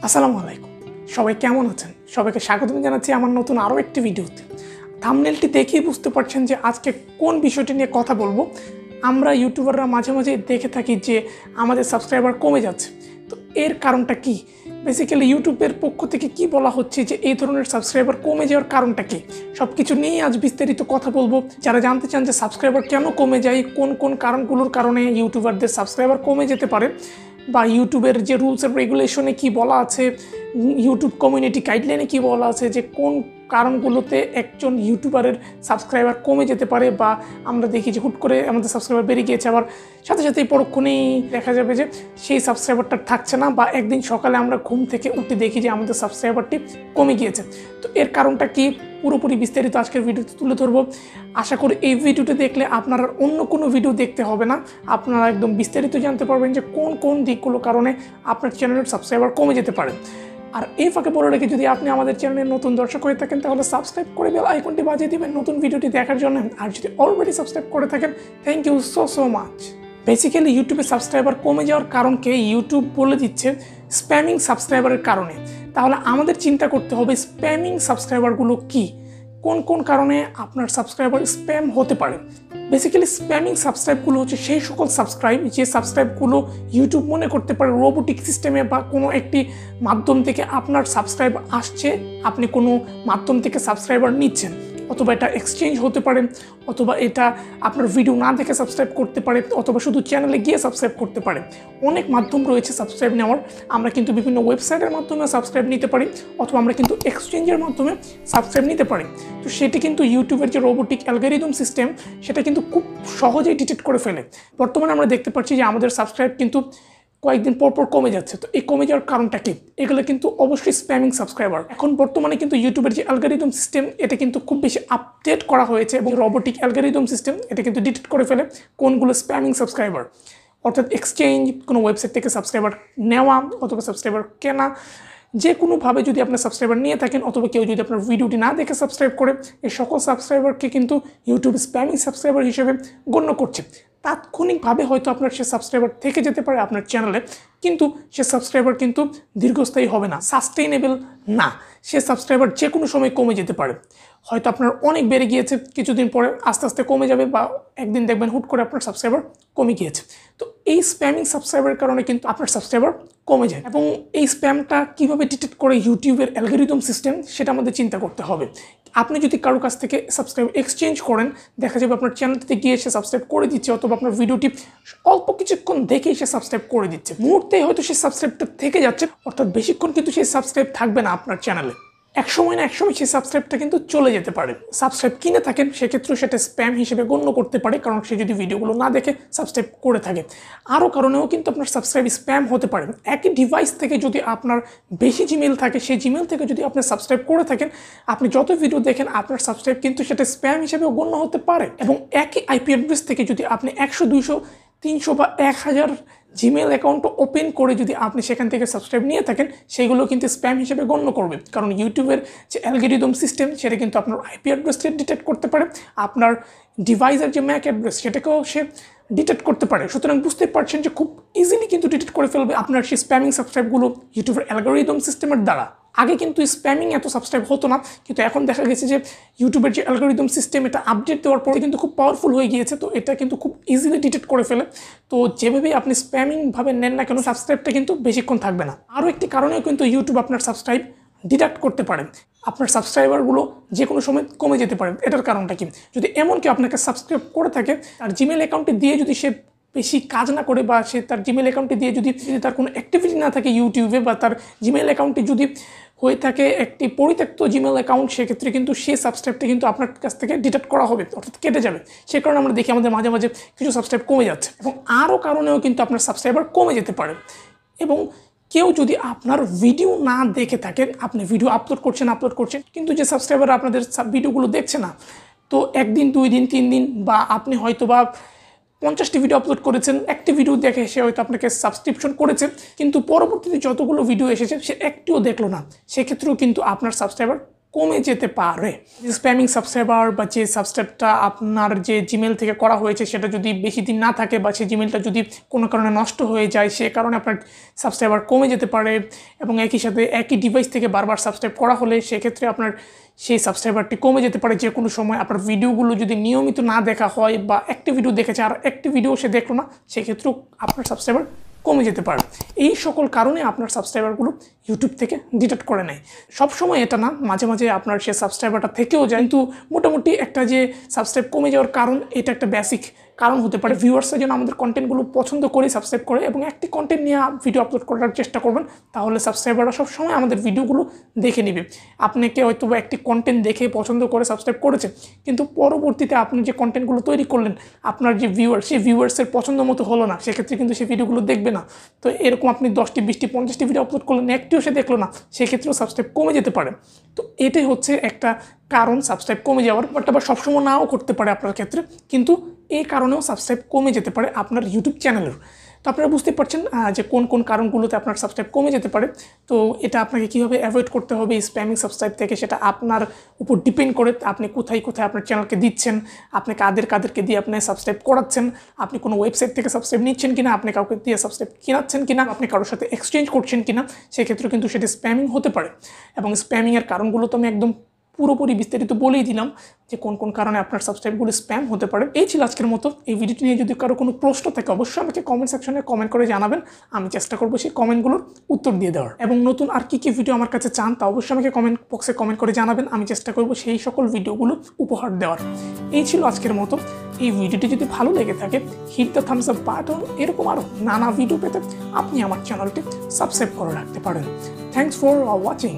আসসালামু আলাইকুম। সবাই কেমন আছেন? সবাইকে স্বাগতম জানাচ্ছি আমার নতুন আরও একটি ভিডিওতে। থাম্বনেলটি দেখেই বুঝতে পারছেন যে আজকে কোন বিষয়টি নিয়ে কথা বলবো। আমরা ইউটিউবাররা মাঝে মাঝে দেখে থাকি যে আমাদের সাবস্ক্রাইবার কমে যাচ্ছে। তো এর কারণটা কি? বেসিক্যালি ইউটিউবের পক্ষ থেকে কি বলা হচ্ছে যে এই ধরনের সাবস্ক্রাইবার কমে যাওয়ার কারণটা কি, সব কিছু নিয়েই আজ বিস্তারিত কথা বলবো। যারা জানতে চান যে সাবস্ক্রাইবার কেন কমে যায়, কোন কোন কারণগুলোর কারণে ইউটিউবারদের সাবস্ক্রাইবার কমে যেতে পারে, বা ইউটিউবের যে রুলস অ্যান্ড রেগুলেশনে কী বলা আছে, ইউটিউব কমিউনিটি গাইডলাইনে কী বলা আছে যে কোন কারণগুলোতে একজন ইউটিউবারের সাবস্ক্রাইবার কমে যেতে পারে, বা আমরা দেখি যে হুট করে আমাদের সাবস্ক্রাইবার বেড়ে গিয়েছে, আবার সাথে সাথেই পরক্ষণেই দেখা যাবে যে সেই সাবস্ক্রাইবারটা থাকছে না, বা একদিন সকালে আমরা ঘুম থেকে উঠে দেখি যে আমাদের সাবস্ক্রাইবারটি কমে গিয়েছে। তো এর কারণটা কি পুরোপুরি বিস্তারিত আজকের ভিডিওতে তুলে ধরবো। আশা করি এই ভিডিওটা দেখলে আপনারা অন্য কোনো ভিডিও দেখতে হবে না, আপনারা একদম বিস্তারিত জানতে পারবেন যে কোন কোন দিকগুলো কারণে আপনার চ্যানেলের সাবস্ক্রাইবার কমে যেতে পারে। আর এই ফাঁকে বলে রেখে, যদি আপনি আমাদের চ্যানেলের নতুন দর্শক হয়ে থাকেন তাহলে সাবস্ক্রাইব করে বেল আইকনটি বাজিয়ে দিবেন নতুন ভিডিওটি দেখার জন্য। আর যদি অলরেডি সাবস্ক্রাইব করে থাকেন, thank you so much. Basically ইউটিউবে সাবস্ক্রাইবার কমে যাওয়ার কারণকে ইউটিউব বলে দিচ্ছে স্প্যামিং সাবস্ক্রাইবারের কারণে। তাহলে আমাদের চিন্তা করতে হবে স্প্যামিং সাবস্ক্রাইবারগুলো কি, কোন কোন কারণে আপনার সাবস্ক্রাইবার স্প্যাম হতে পারে। বেসিক্যালি স্প্যামিং সাবস্ক্রাইবগুলো হচ্ছে সেই সকল সাবস্ক্রাইব যে সাবস্ক্রাইবগুলো ইউটিউব মনে করতে পারে রোবোটিক সিস্টেমে বা কোনো একটি মাধ্যম থেকে আপনার সাবস্ক্রাইব আসছে, আপনি কোনো মাধ্যম থেকে সাবস্ক্রাইবার নিচ্ছেন, অথবা এটা এক্সচেঞ্জ হতে পারে, অথবা এটা আপনার ভিডিও না দেখে সাবস্ক্রাইব করতে পারে, অথবা শুধু চ্যানেলে গিয়ে সাবস্ক্রাইব করতে পারে। অনেক মাধ্যম রয়েছে সাবস্ক্রাইব নেওয়ার। আমরা কিন্তু বিভিন্ন ওয়েবসাইটের মাধ্যমে সাবস্ক্রাইব নিতে পারি, অথবা আমরা কিন্তু এক্সচেঞ্জের মাধ্যমে সাবস্ক্রাইব নিতে পারি। তো সেটি কিন্তু ইউটিউবের যে রোবোটিক অ্যালগরিদম সিস্টেম, সেটা কিন্তু খুব সহজেই ডিটেক্ট করে ফেলে। বর্তমানে আমরা দেখতে পাচ্ছি যে আমাদের সাবস্ক্রাইব কিন্তু কয়েকদিন পরপর কমে যাচ্ছে। তো এই কমে যাওয়ার কারণটা কি? এগুলো কিন্তু অবশ্যই স্প্যামিং সাবস্ক্রাইবার। এখন বর্তমানে কিন্তু ইউটিউবের যে অ্যালগরিদম সিস্টেম, এটা কিন্তু খুব বেশি আপডেট করা হয়েছে, এবং রোবোটিক অ্যালগরিদম সিস্টেম এটা কিন্তু ডিটেক্ট করে ফেলে কোনগুলো স্প্যামিং সাবস্ক্রাইবার। অর্থাৎ এক্সচেঞ্জ, কোনো ওয়েবসাইট থেকে সাবস্ক্রাইবার নেওয়া অথবা সাবস্ক্রাইবার কেনা, যে কোনোভাবে যদি আপনার সাবস্ক্রাইবার নিয়ে থাকেন, অথবা কেউ যদি আপনার ভিডিওটি না দেখে সাবস্ক্রাইব করে, এই সকল সাবস্ক্রাইবারকে কিন্তু ইউটিউব স্প্যামিং সাবস্ক্রাইবার হিসেবে গণ্য করছে। তাৎক্ষণিকভাবে হয়তো আপনার সে সাবস্ক্রাইবার থেকে যেতে পারে আপনার চ্যানেলে, কিন্তু সে সাবস্ক্রাইবার কিন্তু দীর্ঘস্থায়ী হবে না, সাস্টেইনেবল না। সে সাবস্ক্রাইবার যে কোনো সময় কমে যেতে পারে। হয়তো আপনার অনেক বেড়ে গিয়েছে, কিছুদিন পরে আস্তে আস্তে কমে যাবে, বা একদিন দেখবেন হুট করে আপনার সাবস্ক্রাইবার কমে গিয়েছে। তো এই স্প্যামিং সাবস্ক্রাইবারের কারণে কিন্তু আপনার সাবস্ক্রাইবার কমে যায়। এবং এই স্প্যামটা কীভাবে ডিটেক্ট করে ইউটিউবের অ্যালগরিদম সিস্টেম, সেটা আমাদের চিন্তা করতে হবে। আপনি যদি কারোর কাছ থেকে সাবস্ক্রাইব এক্সচেঞ্জ করেন, দেখা যাবে আপনার চ্যানেলটিতে গিয়ে সে সাবস্ক্রাইব করে দিচ্ছে, অথবা আপনার ভিডিওটি অল্প কিছুক্ষণ দেখেই সে সাবস্ক্রাইব করে দিচ্ছে, মুহূর্তেই হয়তো সে সাবস্ক্রাইবটা থেকে যাচ্ছে, অর্থাৎ বেশিক্ষণ কিন্তু সেই সাবস্ক্রাইব থাকবে না আপনার চ্যানেলে। একসময় না একসময় সেই সাবস্ক্রাইবটা কিন্তু চলে যেতে পারে। সাবস্ক্রাইব কিনে থাকেন, সেক্ষেত্রেও সেটা স্প্যাম হিসেবে গণ্য করতে পারে, কারণ সে যদি ভিডিওগুলো না দেখে সাবস্ক্রাইব করে থাকে। আরও কারণেও কিন্তু আপনার সাবস্ক্রাইব স্প্যাম হতে পারে। একই ডিভাইস থেকে যদি আপনার বেশি জিমেল থাকে, সেই জিমেল থেকে যদি আপনি সাবস্ক্রাইব করে থাকেন, আপনি যত ভিডিও দেখেন আপনার সাবস্ক্রাইব কিন্তু সেটা স্প্যাম হিসেবেও গণ্য হতে পারে। এবং একই আইপি অ্যাড্রেস থেকে যদি আপনি 100, 200, 300 বা 1000 জিমেল অ্যাকাউন্ট ওপেন করে যদি আপনি সেখান থেকে সাবস্ক্রাইব নিয়ে থাকেন, সেগুলো কিন্তু স্প্যাম হিসেবে গণ্য করবে, কারণ ইউটিউবের যে অ্যালগরিদম সিস্টেম, সেটা কিন্তু আপনার আইপি অ্যাড্রেসকে ডিটেক্ট করতে পারে, আপনার ডিভাইসের যে ম্যাক অ্যাড্রেস সেটাকেও সে ডিটেক্ট করতে পারে। সুতরাং বুঝতে পারছেন যে খুব ইজিলি কিন্তু ডিটেক্ট করে ফেলবে আপনার সেই স্প্যামিং সাবস্ক্রাইবগুলো ইউটিউবের অ্যালগরিদম সিস্টেমের দ্বারা। আগে কিন্তু স্প্যামিং এত সাবস্ক্রাইব হতো না, কিন্তু এখন দেখা গেছে যে ইউটিউবের যে অ্যালগরিদম সিস্টেম, এটা আপডেট দেওয়ার পরে কিন্তু খুব পাওয়ারফুল হয়ে গিয়েছে। তো এটা কিন্তু খুব ইজিলি ডিটেক্ট করে ফেলে। তো যেভাবেই আপনি স্প্যামিংভাবে নেন না কেন, সাবস্ক্রাইবটা কিন্তু বেশিক্ষণ থাকবে না। আরও একটি কারণেও কিন্তু ইউটিউব আপনার সাবস্ক্রাইব ডিডাক্ট করতে পারেন। আপনার সাবস্ক্রাইবারগুলো যে কোনো সময় কমে যেতে পারে। এটার কারণটা কি? যদি এমন কেউ আপনাকে সাবস্ক্রাইব করে থাকে, তার জিমেল অ্যাকাউন্টে দিয়ে যদি সে বেশি কাজ না করে, বা সে তার জিমেল অ্যাকাউন্টে দিয়ে যদি তার কোনো অ্যাক্টিভিটি না থাকে ইউটিউবে, বা তার জিমেল অ্যাকাউন্টে যদি হয়ে থাকে একটি পরিত্যক্ত জিমেল অ্যাকাউন্ট, সেক্ষেত্রে কিন্তু সেই সাবস্ক্রাইবটা কিন্তু আপনার কাছ থেকে ডিটেক্ট করা হবে, অর্থাৎ কেটে যাবে। সে কারণে আমরা দেখি আমাদের মাঝে মাঝে কিছু সাবস্ক্রাইব কমে যাচ্ছে। এবং আরও কারণেও কিন্তু আপনার সাবস্ক্রাইবার কমে যেতে পারে। এবং কেউ যদি আপনার ভিডিও না দেখে থাকেন, আপনি ভিডিও আপলোড করছেন, কিন্তু যে সাবস্ক্রাইবার আপনাদের ভিডিওগুলো দেখছে না, তো একদিন, 2 দিন, 3 দিন, বা আপনি হয়তো বা 50টি ভিডিও আপলোড করেছেন, একটি ভিডিও দেখে সে হয়তো আপনাকে সাবস্ক্রিপশন করেছে, কিন্তু পরবর্তীতে যতগুলো ভিডিও এসেছে সে একটিও দেখলো না, সেক্ষেত্রেও কিন্তু আপনার সাবস্ক্রাইবার কমে যেতে পারে। স্প্যামিং সাবস্ক্রাইবার বা যে সাবস্ক্রাইবটা আপনার যে জিমেল থেকে করা হয়েছে সেটা যদি বেশি দিন না থাকে বা সেই জিমেলটা যদি কোনো কারণে নষ্ট হয়ে যায়, সে কারণে আপনার সাবস্ক্রাইবার কমে যেতে পারে। এবং একই সাথে একই ডিভাইস থেকে বারবার সাবস্ক্রাইব করা হলে সেক্ষেত্রে আপনার সেই সাবস্ক্রাইবারটি কমে যেতে পারে যে কোনো সময়। আপনার ভিডিওগুলো যদি নিয়মিত না দেখা হয় বা একটি ভিডিও দেখেছে আর একটি ভিডিও সে দেখলো না, সেক্ষেত্রেও আপনার সাবস্ক্রাইবার কমে যেতে পারে। এই সকল কারণে আপনার সাবস্ক্রাইবারগুলো ইউটিউব থেকে ডিটেক্ট করে নেয়। সবসময় এটা না, মাঝে মাঝে আপনার সে সাবস্ক্রাইবারটা থেকেও যায়, কিন্তু মোটামুটি একটা যে সাবস্ক্রাইব কমে যাওয়ার কারণ, এটা একটা বেসিক কারণ হতে পারে। ভিউয়ার্সরা যেন আমাদের কন্টেন্টগুলো পছন্দ করে সাবস্ক্রাইব করে এবং একটি কন্টেন্ট নিয়ে ভিডিও আপলোড করার চেষ্টা করবেন, তাহলে সাবস্ক্রাইবাররা সবসময় আমাদের ভিডিওগুলো দেখে নেবে। আপনাকে হয়তো বা একটি কন্টেন্ট দেখে পছন্দ করে সাবস্ক্রাইব করেছে, কিন্তু পরবর্তীতে আপনি যে কন্টেন্টগুলো তৈরি করলেন আপনার যে ভিউয়ার, সেই ভিউয়ার্সের পছন্দ মতো হলো না, সেক্ষেত্রে কিন্তু সেই ভিডিওগুলো দেখবে না। তো এরকম আপনি 10টি 20টি 50টি ভিডিও আপলোড করলেন, একটিও সে দেখলো না, সেক্ষেত্রেও সাবস্ক্রাইব কমে যেতে পারে। তো এটাই হচ্ছে একটা কারণ সাবস্ক্রাইব কমে যাওয়ার। বাট আবার সবসময় নাও করতে পারে আপনার ক্ষেত্রে, কিন্তু এই কারণেও সাবস্ক্রাইব কমে যেতে পারে আপনার ইউটিউব চ্যানেলের। তো আপনারা বুঝতে পারছেন যে কোন কোন কারণগুলোতে আপনার সাবস্ক্রাইব কমে যেতে পারে। তো এটা আপনাকে কীভাবে অ্যাভয়েড করতে হবে স্প্যামিং সাবস্ক্রাইব থেকে, সেটা আপনার উপর ডিপেন্ড করে। আপনি কোথায় কোথায় আপনার চ্যানেলকে দিচ্ছেন, আপনি কাদেরকে দিয়ে আপনি সাবস্ক্রাইব করাচ্ছেন, আপনি কোনো ওয়েবসাইট থেকে সাবস্ক্রাইব নিচ্ছেন কিনা, আপনি কাউকে দিয়ে সাবস্ক্রাইব কিনাচ্ছেন কিনা, আপনি কারোর সাথে এক্সচেঞ্জ করছেন কিনা, সেক্ষেত্রে কিন্তু সেটা স্প্যামিং হতে পারে। এবং স্প্যামিংয়ের কারণগুলো তো আমি একদম পুরোপুরি বিস্তারিত বলেই দিলাম যে কোন কোন কারণে আপনার সাবস্ক্রাইবগুলো স্প্যাম হতে পারে। এই ছিল আজকের মতো। এই ভিডিওটি নিয়ে যদি কারো কোনো প্রশ্ন থাকে অবশ্যই আমাকে কমেন্ট সেকশনে কমেন্ট করে জানাবেন, আমি চেষ্টা করবো সেই কমেন্টগুলোর উত্তর দিয়ে দেওয়ার। এবং নতুন আর কী ভিডিও আমার কাছে চান তা অবশ্যই আমাকে কমেন্ট বক্সে কমেন্ট করে জানাবেন, আমি চেষ্টা করবো সেই সকল ভিডিওগুলো উপহার দেওয়ার। এই ছিল আজকের মতো। এই ভিডিওটি যদি ভালো লেগে থাকে hit the thumbs up button. এরকম আরও নানা ভিডিও পেতে আপনি আমার চ্যানেলটি সাবস্ক্রাইব করে রাখতে পারেন। Thanks for watching.